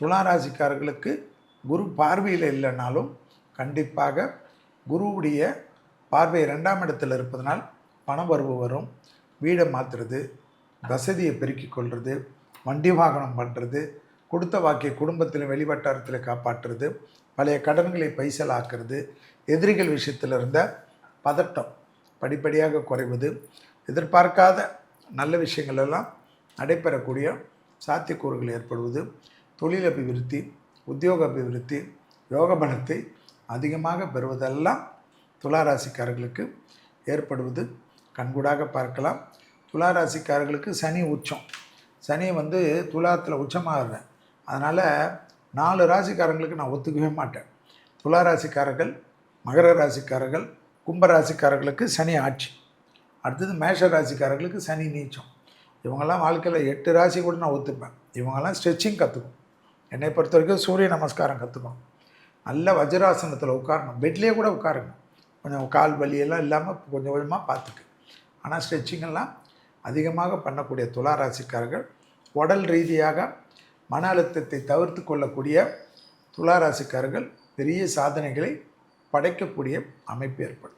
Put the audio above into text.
துளாராசிக்காரர்களுக்கு குரு பார்வையில் இல்லைனாலும் கண்டிப்பாக குருவுடைய பார்வை 2ஆம் இடத்தில் இருப்பதனால் பணவரவு வரும். வீடை மாற்றுறது, வசதியை பெருக்கிக் கொள்வது, வண்டி வாகனம் பண்ணுறது, கொடுத்த வாக்கை குடும்பத்தில் வெளிவட்டாரத்தில் காப்பாற்றுறது, பழைய கடன்களை பைசலாக்குறது, எதிரிகள் விஷயத்தில் இருந்த பதட்டம் படிப்படியாக குறைவது, எதிர்பார்க்காத நல்ல விஷயங்கள் எல்லாம் நடைபெறக்கூடிய சாத்தியக்கூறுகள் ஏற்படுவது, தொழில் அபிவிருத்தி, உத்தியோக அபிவிருத்தி, யோக பலத்தை அதிகமாக பெறுவதெல்லாம் துளாராசிக்காரர்களுக்கு ஏற்படுவது கண்கூடாக பார்க்கலாம். துளாராசிக்காரர்களுக்கு சனி உச்சம். சனி துலாத்தில் உச்சமாகிறேன். அதனால் 4 ராசிக்காரங்களுக்கு நான் ஒத்துக்கவே மாட்டேன். துளாராசிக்காரர்கள், மகர ராசிக்காரர்கள், கும்பராசிக்காரர்களுக்கு சனி ஆட்சி. அடுத்தது மேஷ ராசிக்காரர்களுக்கு சனி நீச்சம். இவங்கெல்லாம் வாழ்க்கையில் 8 ராசி கூட நான் ஒத்துப்பேன். இவங்கெல்லாம் ஸ்ட்ரெச்சிங் கற்றுக்கணும். என்னை பொறுத்த வரைக்கும் சூரிய நமஸ்காரம் கற்றுக்கணும். நல்ல வஜ்ராசனத்தில் உட்காரணும். பெட்லேயே கூட உட்காருங்க. கொஞ்சம் கால் வலியெல்லாம் இல்லாமல் கொஞ்சம் கொஞ்சமாக பார்த்துக்கு. ஆனால் ஸ்ட்ரெச்சிங்கெல்லாம் அதிகமாக பண்ணக்கூடிய துளாராசிக்காரர்கள் உடல் ரீதியாக மன அழுத்தத்தை தவிர்த்து கொள்ளக்கூடிய துளாராசிக்காரர்கள் பெரிய சாதனைகளை படைக்கக்கூடிய அமைப்பு ஏற்படும்.